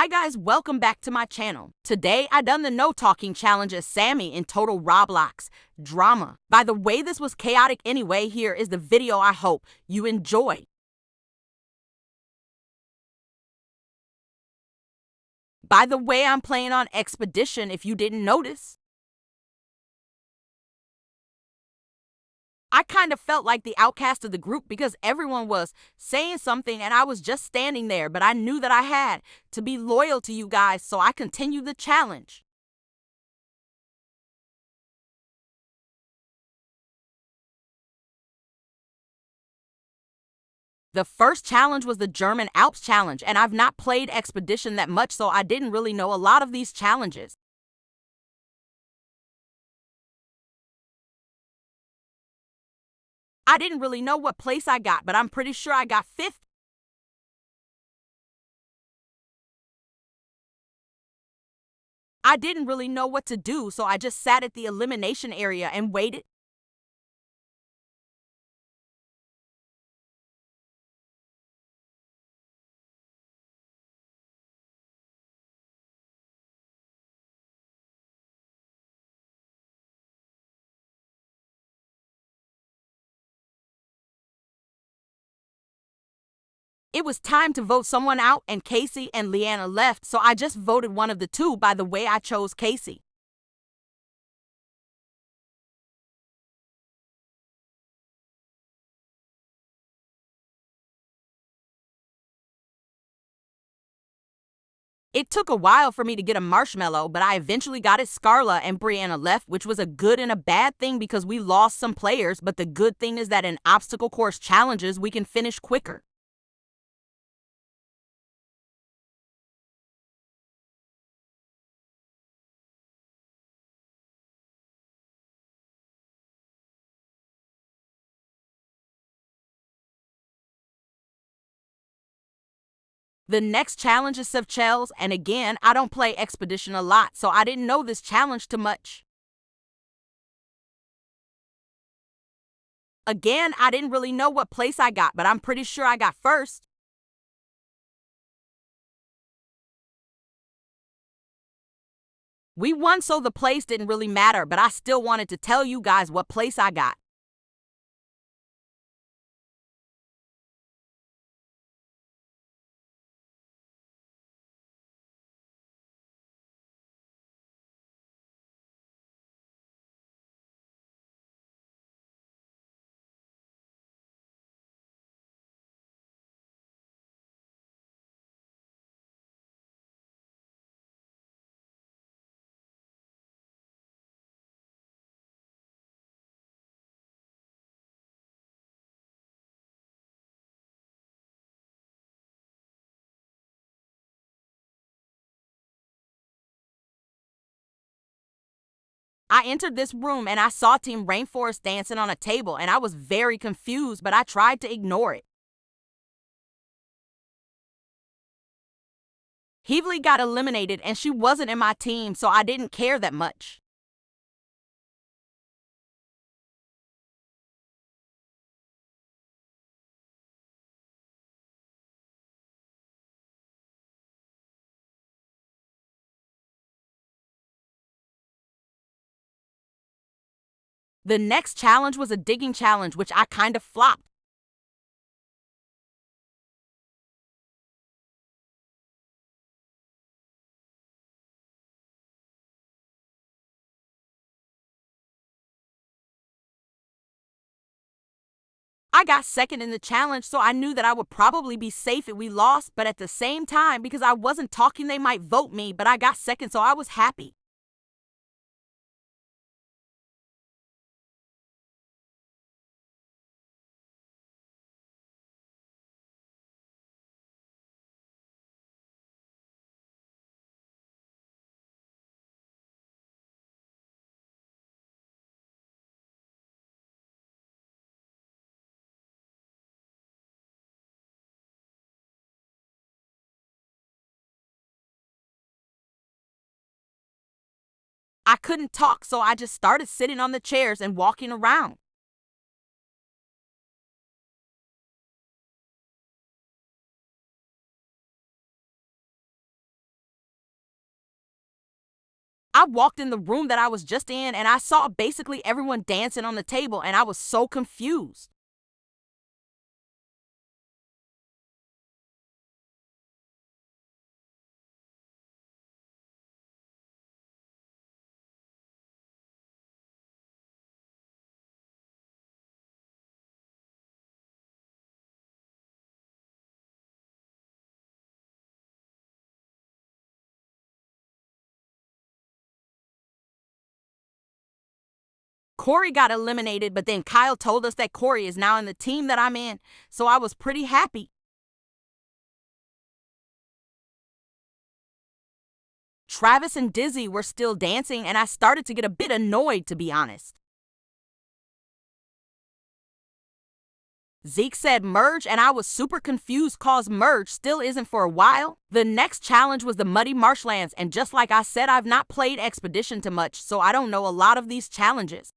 Hi guys, welcome back to my channel. Today I done the no talking challenge as Sammie in total Roblox drama. By the way, this was chaotic anyway. Here is the video I hope you enjoy. By the way, I'm playing on Expedition if you didn't notice. I kind of felt like the outcast of the group because everyone was saying something and I was just standing there, but I knew that I had to be loyal to you guys, so I continued the challenge. The first challenge was the German Alps challenge, and I've not played Expedition that much, so I didn't really know a lot of these challenges. I didn't really know what place I got, but I'm pretty sure I got 5th. I didn't really know what to do, so I just sat at the elimination area and waited. It was time to vote someone out, and Casey and Leanna left, so I just voted one of the two. By the way, I chose Casey. It took a while for me to get a marshmallow, but I eventually got it. Scarla and Brianna left, which was a good and a bad thing because we lost some players, but the good thing is that in obstacle course challenges, we can finish quicker. The next challenge is Sevchel's, and again, I don't play Expedition a lot, so I didn't know this challenge too much. Again, I didn't really know what place I got, but I'm pretty sure I got 1st. We won, so the place didn't really matter, but I still wanted to tell you guys what place I got. I entered this room and I saw Team Rainforest dancing on a table, and I was very confused, but I tried to ignore it. Heavely got eliminated and she wasn't in my team, so I didn't care that much. The next challenge was a digging challenge, which I kind of flopped. I got 2nd in the challenge, so I knew that I would probably be safe if we lost, but at the same time, because I wasn't talking, they might vote me, but I got 2nd, so I was happy. I couldn't talk, so I just started sitting on the chairs and walking around. I walked in the room that I was just in and I saw basically everyone dancing on the table and I was so confused. Corey got eliminated, but then Kyle told us that Corey is now in the team that I'm in, so I was pretty happy. Travis and Dizzy were still dancing and I started to get a bit annoyed, to be honest. Zeke said merge and I was super confused cause merge still isn't for a while. The next challenge was the muddy marshlands and just like I said, I've not played Expedition too much, so I don't know a lot of these challenges.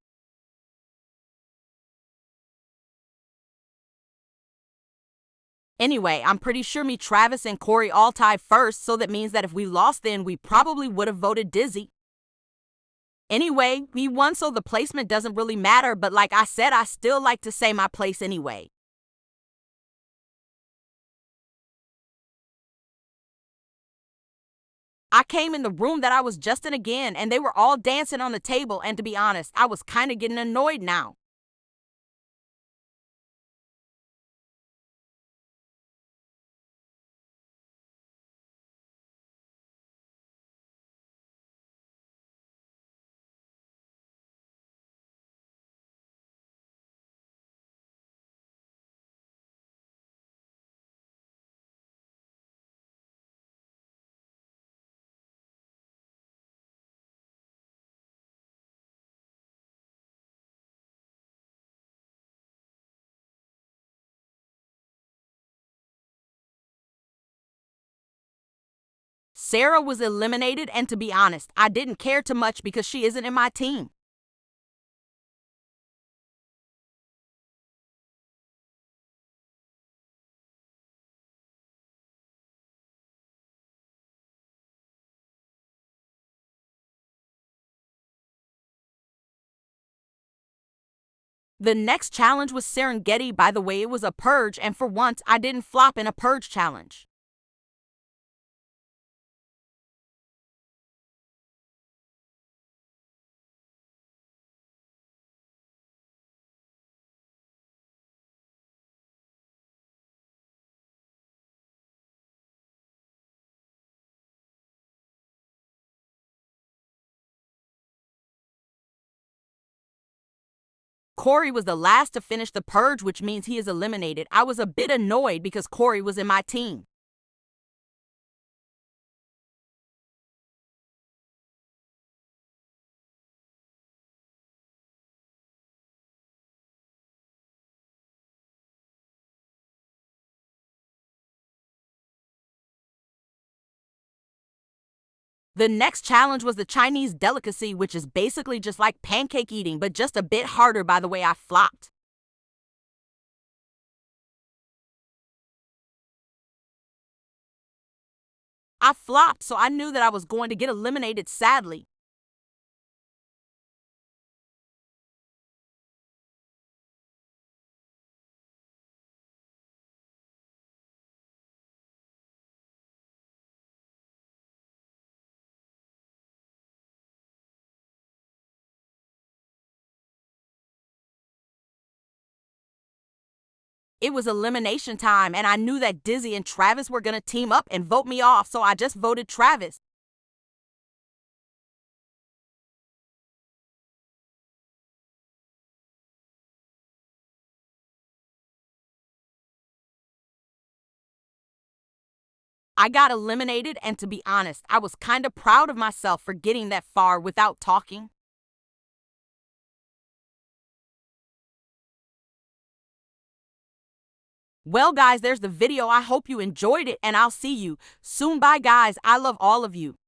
Anyway, I'm pretty sure me, Travis, and Corey all tied first, so that means that if we lost then we probably would have voted Dizzy. Anyway, we won, so the placement doesn't really matter, but like I said, I still like to say my place anyway. I came in the room that I was just in again, and they were all dancing on the table, and to be honest, I was kind of getting annoyed now. Sarah was eliminated, and to be honest, I didn't care too much because she isn't in my team. The next challenge was Serengeti. By the way, it was a purge, and for once, I didn't flop in a purge challenge. Corey was the last to finish the purge, which means he is eliminated. I was a bit annoyed because Corey was in my team. The next challenge was the Chinese delicacy, which is basically just like pancake eating, but just a bit harder. By the way, I flopped. I flopped, so I knew that I was going to get eliminated, sadly. It was elimination time, and I knew that Dizzy and Travis were going to team up and vote me off, so I just voted Travis. I got eliminated, and to be honest, I was kind of proud of myself for getting that far without talking. Well, guys, there's the video. I hope you enjoyed it, and I'll see you soon. Bye, guys. I love all of you.